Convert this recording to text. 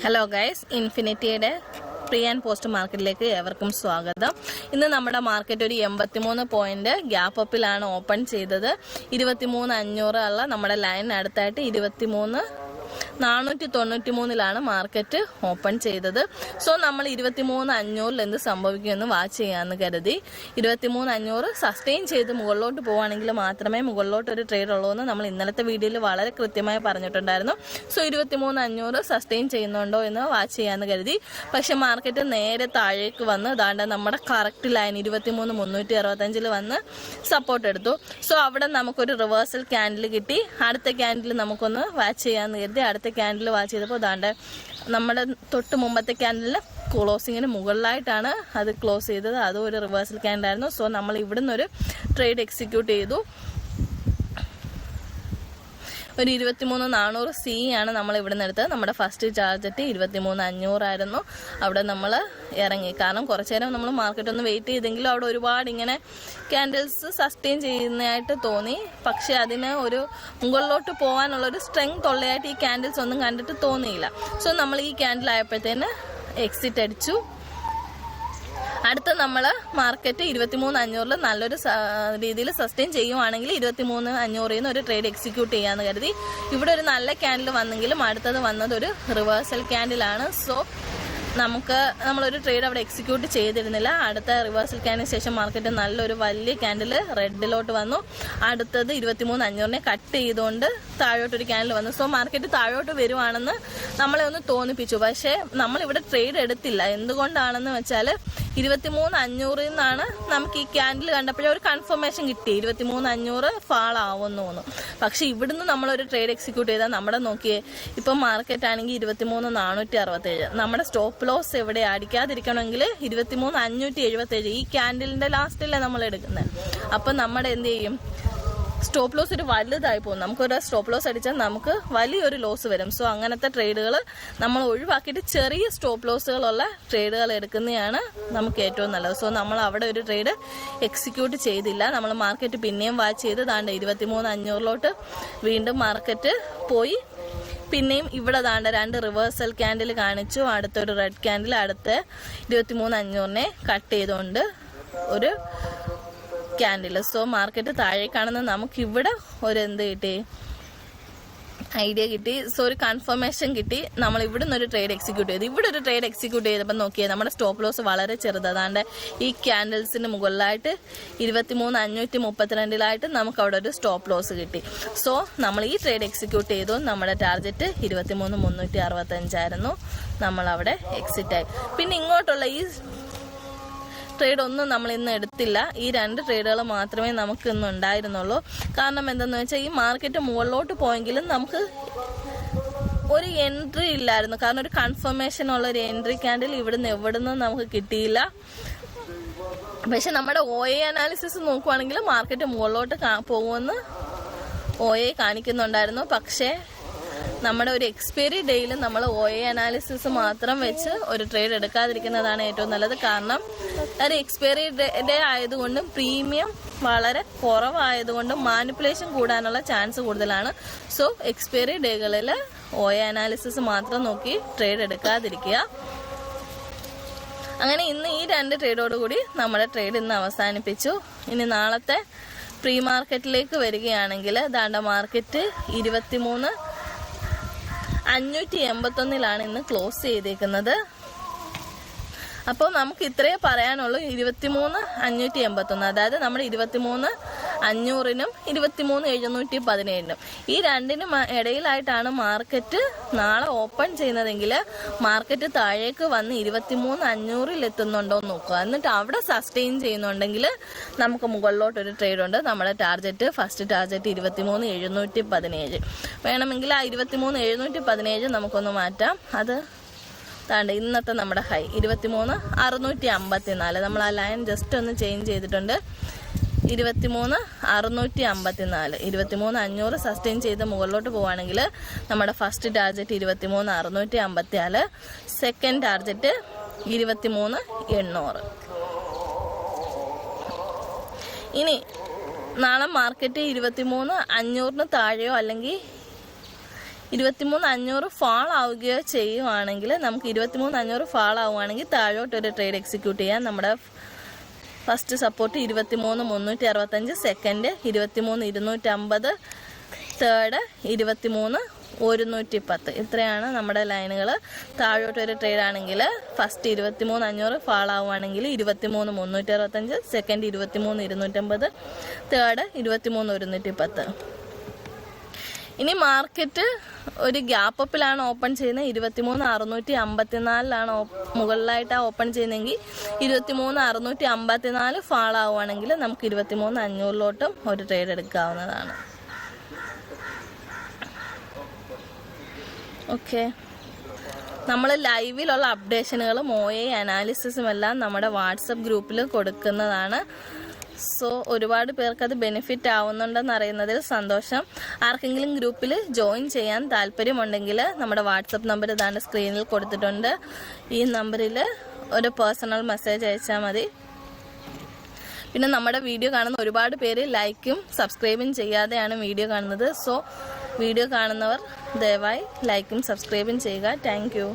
Hello guys, ഇൻഫിനിറ്റിയുടെ pre and post മാർക്കറ്റിലേക്ക് ഏവർക്കും സ്വാഗതം. ഇന്ന് നമ്മുടെ മാർക്കറ്റ് ഒരു 83 പോയിന്റ് ഗ്യാപ്പ് അപ്പിലാണ് ഓപ്പൺ ചെയ്തത്. 23,500 ഉള്ള നമ്മുടെ ലൈൻ അടുത്തായിട്ട് 23,493 മാർക്കറ്റ് ഓപ്പൺ ചെയ്തത്. സോ നമ്മൾ 23,500 എന്ത് സംഭവിക്കുമെന്ന് വാച്ച് ചെയ്യാമെന്ന് കരുതി. 23,500 സസ്റ്റെയിൻ ചെയ്ത് മുകളിലോട്ട് പോവുകയാണെങ്കിൽ മാത്രമേ മുകളിലോട്ട് ഒരു ട്രേഡ് ഉള്ളൂ എന്ന് നമ്മൾ ഇന്നലത്തെ വീഡിയോയിൽ വളരെ കൃത്യമായി പറഞ്ഞിട്ടുണ്ടായിരുന്നു. സോ 23,500 സസ്റ്റെയിൻ ചെയ്യുന്നുണ്ടോ എന്ന് വാച്ച് ചെയ്യാമെന്ന് കരുതി. പക്ഷെ മാർക്കറ്റ് നേരെ താഴേക്ക് വന്ന് ദാണ്ട് നമ്മുടെ കറക്റ്റ് ലൈൻ 23,365 വന്ന് സപ്പോർട്ട് എടുത്തു. സോ അവിടെ നമുക്കൊരു റിവേഴ്സൽ ക്യാൻഡിൽ കിട്ടി. അടുത്ത ക്യാൻഡിൽ നമുക്കൊന്ന് വാച്ച് ചെയ്യാമെന്ന് കരുതി. അടുത്ത ക്യാൻഡിൽ വാച്ച് ചെയ്തപ്പോൾ ദാണ്ട് നമ്മുടെ തൊട്ട് മുമ്പത്തെ ക്യാൻഡിലിന് ക്ലോസിങ്ങിന് മുകളിലായിട്ടാണ് അത് ക്ലോസ് ചെയ്തത്. അതും ഒരു റിവേഴ്സൽ ക്യാൻഡിലായിരുന്നു. സോ നമ്മൾ ഇവിടുന്ന് ഒരു ട്രേഡ് എക്സിക്യൂട്ട് ചെയ്തു. ഒരു 23,400 സി ആണ് നമ്മൾ ഇവിടെ നിന്ന് എടുത്തത്. നമ്മുടെ ഫസ്റ്റ് ടാർഗറ്റ് 23,500 ആയിരുന്നു. അവിടെ നമ്മൾ ഇറങ്ങി. കാരണം കുറച്ചു നേരം നമ്മൾ മാർക്കറ്റ് ഒന്ന് വെയിറ്റ് ചെയ്തെങ്കിലും അവിടെ ഒരുപാട് ഇങ്ങനെ ക്യാൻഡിൽസ് സസ്റ്റെയിൻ ചെയ്യുന്നതായിട്ട് തോന്നി. പക്ഷെ അതിന് ഒരു മുകളിലോട്ട് പോകാനുള്ളൊരു സ്ട്രെങ്ത് ഉള്ളതായിട്ട് ഈ ക്യാൻഡിൽസ് ഒന്നും കണ്ടിട്ട് തോന്നിയില്ല. സോ നമ്മൾ ഈ ക്യാൻഡിൽ ആയപ്പോഴത്തേന് എക്സിറ്റ് അടിച്ചു. അടുത്ത നമ്മൾ മാർക്കറ്റ് 23,500 നല്ലൊരു രീതിയിൽ സസ്റ്റെയിൻ ചെയ്യുവാണെങ്കിൽ 23,500 ഒരു ട്രേഡ് എക്സിക്യൂട്ട് ചെയ്യാമെന്ന് കരുതി. ഇവിടെ ഒരു നല്ല ക്യാൻഡിൽ വന്നെങ്കിലും അടുത്തത് വന്നത് ഒരു റിവേഴ്സൽ ക്യാൻഡിലാണ്. സോ നമ്മളൊരു ട്രേഡ് അവിടെ എക്സിക്യൂട്ട് ചെയ്തിരുന്നില്ല. അടുത്ത റിവേഴ്സൽ ക്യാൻഡിന് ശേഷം മാർക്കറ്റ് നല്ലൊരു വലിയ ക്യാൻഡിൽ റെഡിലോട്ട് വന്നു. അടുത്തത് 23,500 കട്ട് ചെയ്തുകൊണ്ട് താഴോട്ടൊരു ക്യാൻഡിൽ വന്നു. സോ മാർക്കറ്റ് താഴോട്ട് വരുവാണെന്ന് നമ്മളെ ഒന്ന് തോന്നിപ്പിച്ചു. പക്ഷേ നമ്മളിവിടെ ട്രേഡ് എടുത്തില്ല. എന്തുകൊണ്ടാണെന്ന് വെച്ചാൽ 23,500 നിന്നാണ് നമുക്ക് ഈ ക്യാൻഡിൽ കണ്ടപ്പോഴേ ഒരു കൺഫർമേഷൻ കിട്ടി 23,500 ഫാൾ ആവുമെന്ന് തോന്നുന്നു. പക്ഷെ ഇവിടുന്ന് നമ്മളൊരു ട്രേഡ് എക്സിക്യൂട്ട് ചെയ്താൽ നമ്മുടെ നോക്കിയേ, ഇപ്പം മാർക്കറ്റ് ആണെങ്കിൽ 23,467. നമ്മുടെ സ്റ്റോപ്പ് ലോസ് എവിടെ അടിക്കാതിരിക്കണമെങ്കിൽ 23,577. ഈ ക്യാൻഡിലിന്റെ ലാസ്റ്റിലെ നമ്മൾ എടുക്കുന്നത്. അപ്പം നമ്മുടെ എന്ത് ചെയ്യും, സ്റ്റോപ്പ് ലോസ് ഒരു വലുതായി പോകും. നമുക്കൊരു സ്റ്റോപ്പ് ലോസ് അടിച്ചാൽ നമുക്ക് വലിയൊരു ലോസ് വരും. സോ അങ്ങനത്തെ ട്രേഡുകൾ നമ്മൾ ഒഴിവാക്കിയിട്ട് ചെറിയ സ്റ്റോപ്പ് ലോസുകളുള്ള ട്രേഡുകൾ എടുക്കുന്നതാണ് നമുക്ക് ഏറ്റവും നല്ലത്. സോ നമ്മൾ അവിടെ ഒരു ട്രേഡ് എക്സിക്യൂട്ട് ചെയ്തില്ല. നമ്മൾ മാർക്കറ്റ് പിന്നെയും വാച്ച് ചെയ്ത് ദാണ്ട് 23,500 വീണ്ടും മാർക്കറ്റ് പോയി. പിന്നെയും ഇവിടെ ദാണ്ട് 2 റിവേഴ്സൽ ക്യാൻഡിൽ കാണിച്ചു. അടുത്തൊരു റെഡ് ക്യാൻഡിൽ അടുത്ത 23,500 കട്ട് ചെയ്തുകൊണ്ട് ഒരു ക്യാൻഡിൽ. സോ മാർക്കറ്റ് താഴേക്കാണെന്ന് നമുക്കിവിടെ ഒരു എന്ത് കിട്ടി, ഐഡിയ കിട്ടി. സോ ഒരു കൺഫർമേഷൻ കിട്ടി. നമ്മൾ ഇവിടെ നിന്ന് ഒരു ട്രേഡ് എക്സിക്യൂട്ട് ചെയ്തു. ഇവിടെ ഒരു ട്രേഡ് എക്സിക്യൂട്ട് ചെയ്തപ്പോൾ നോക്കിയാൽ നമ്മുടെ സ്റ്റോപ്പ് ലോസ് വളരെ ചെറുത്. അതാണ്ട് ഈ ക്യാൻഡിൽസിന് മുകളിലായിട്ട് 23,532 നമുക്ക് അവിടെ ഒരു സ്റ്റോപ്പ് ലോസ് കിട്ടി. സോ നമ്മൾ ഈ ട്രേഡ് എക്സിക്യൂട്ട് ചെയ്തു. നമ്മുടെ ടാർഗറ്റ് 23,365 ആയിരുന്നു. നമ്മളവിടെ എക്സിറ്റ് ആയി. പിന്നെ ഇങ്ങോട്ടുള്ള ഈ ട്രേഡ് ഒന്നും നമ്മൾ ഇന്ന് എടുത്തില്ല. ഈ 2 ട്രേഡുകൾ മാത്രമേ നമുക്ക് ഇന്ന് ഉണ്ടായിരുന്നുള്ളൂ. കാരണം എന്തെന്ന് വെച്ചാൽ ഈ മാർക്കറ്റ് മുകളിലോട്ട് പോയെങ്കിലും നമുക്ക് ഒരു എൻട്രി ഇല്ലായിരുന്നു. കാരണം ഒരു കൺഫർമേഷൻ ഉള്ള ഒരു എൻട്രി ക്യാൻഡിൽ എവിടുന്ന് നമുക്ക് കിട്ടിയില്ല. പക്ഷെ നമ്മുടെ OA അനാലിസിസ് നോക്കുവാണെങ്കിൽ മാർക്കറ്റ് മുകളിലോട്ട് പോകുമെന്ന് OA കാണിക്കുന്നുണ്ടായിരുന്നു. പക്ഷേ നമ്മുടെ ഒരു എക്സ്പയറി ഡേയിൽ നമ്മൾ OA അനാലിസിസ് മാത്രം വെച്ച് ഒരു ട്രേഡ് എടുക്കാതിരിക്കുന്നതാണ് ഏറ്റവും നല്ലത്. കാരണം ഒരു എക്സ്പയറി ഡേ ആയതുകൊണ്ടും പ്രീമിയം വളരെ കുറവായതുകൊണ്ടും മാനിപ്പുലേഷൻ കൂടാനുള്ള ചാൻസ് കൂടുതലാണ്. സോ എക്സ്പയറി ഡേകളിൽ OA അനാലിസിസ് മാത്രം നോക്കി ട്രേഡ് എടുക്കാതിരിക്കുക. അങ്ങനെ ഇന്ന് ഈ 2 ട്രേഡോടുകൂടി നമ്മുടെ ട്രേഡ് ഇന്ന് അവസാനിപ്പിച്ചു. ഇനി നാളത്തെ പ്രീ മാർക്കറ്റിലേക്ക് വരികയാണെങ്കിൽ ദാണ്ട മാർക്കറ്റ് 23,581 ഇന്ന് ക്ലോസ് ചെയ്തേക്കുന്നത്. അപ്പോൾ നമുക്ക് ഇത്രയേ പറയാനുള്ളൂ. 23,581, അതായത് നമ്മുടെ 23,500-നും 23,717-നും ഈ 2-നും ഇടയിലായിട്ടാണ് മാർക്കറ്റ് നാളെ ഓപ്പൺ ചെയ്യുന്നതെങ്കിൽ മാർക്കറ്റ് താഴേക്ക് വന്ന് 23,500-ൽ എത്തുന്നുണ്ടോ എന്ന് നോക്കുക. എന്നിട്ട് അവിടെ സസ്റ്റെയിൻ ചെയ്യുന്നുണ്ടെങ്കിൽ നമുക്ക് മുകളിലോട്ടൊരു ട്രേഡ് ഉണ്ട്. നമ്മുടെ ഫസ്റ്റ് ടാർഗറ്റ് 23,717 വേണമെങ്കിൽ ആ 23,717 നമുക്കൊന്ന് മാറ്റാം. അത് താണ്ട് ഇന്നത്തെ നമ്മുടെ ഹൈ 23,654. നമ്മൾ ആ ലൈൻ ജസ്റ്റ് ഒന്ന് ചേഞ്ച് ചെയ്തിട്ടുണ്ട്. 23,654. 23,500 സസ്റ്റെയിൻ ചെയ്ത് മുകളിലോട്ട് പോവുകയാണെങ്കിൽ നമ്മുടെ ഫസ്റ്റ് ടാർഗറ്റ് 23,654, സെക്കൻഡ് ടാർഗറ്റ് 23,800. ഇനി നാളെ മാർക്കറ്റ് 23,500 താഴെയോ അല്ലെങ്കിൽ 23,500 ഫാൾ ആവുകയോ ചെയ്യുവാണെങ്കിൽ നമുക്ക് 23,500 ഫാൾ ആവുകയാണെങ്കിൽ താഴോട്ടൊരു ട്രേഡ് എക്സിക്യൂട്ട് ചെയ്യാം. നമ്മുടെ ഫസ്റ്റ് സപ്പോർട്ട് 23,365, സെക്കൻഡ് 23,250, തേർഡ് 23,110. ഇത്രയാണ് നമ്മുടെ ലൈനുകൾ. താഴോട്ടൊരു ട്രേഡ് ആണെങ്കിൽ ഫസ്റ്റ് 23,500 ഫാൾ ആവുകയാണെങ്കിൽ 23,365, സെക്കൻഡ് 23,250, തേർഡ് 23,110. ഇനി മാർക്കറ്റ് ഒരു ഗ്യാപ്പ് അപ്പിലാണ് ഓപ്പൺ ചെയ്യുന്നത്. 23,654 മുകളിലായിട്ടാണ് ഓപ്പൺ ചെയ്യുന്നതെങ്കിൽ 23,654 ഫാൾ ആവുകയാണെങ്കിൽ നമുക്ക് 23,500 ഒരു ട്രേഡ് എടുക്കാവുന്നതാണ്. ഓക്കെ, നമ്മൾ ലൈവിലുള്ള അപ്ഡേഷനുകളും OA അനാലിസിസും എല്ലാം നമ്മുടെ വാട്സപ്പ് ഗ്രൂപ്പിൽ കൊടുക്കുന്നതാണ്. സോ ഒരുപാട് പേർക്ക് അത് ബെനിഫിറ്റ് ആവുന്നുണ്ടെന്ന് അറിയുന്നതിൽ സന്തോഷം. ആർക്കെങ്കിലും ഗ്രൂപ്പിൽ ജോയിൻ ചെയ്യാൻ താല്പര്യമുണ്ടെങ്കിൽ നമ്മുടെ വാട്സപ്പ് നമ്പർ ഇതാണ്ട് സ്ക്രീനിൽ കൊടുത്തിട്ടുണ്ട്. ഈ നമ്പറിൽ ഒരു പേഴ്സണൽ മെസ്സേജ് അയച്ചാൽ മതി. പിന്നെ നമ്മുടെ വീഡിയോ കാണുന്ന ഒരുപാട് പേര് ലൈക്കും സബ്സ്ക്രൈബും ചെയ്യാതെയാണ് വീഡിയോ കാണുന്നത്. സോ വീഡിയോ കാണുന്നവർ ദയവായി ലൈക്കും സബ്സ്ക്രൈബും ചെയ്യുക. Thank you.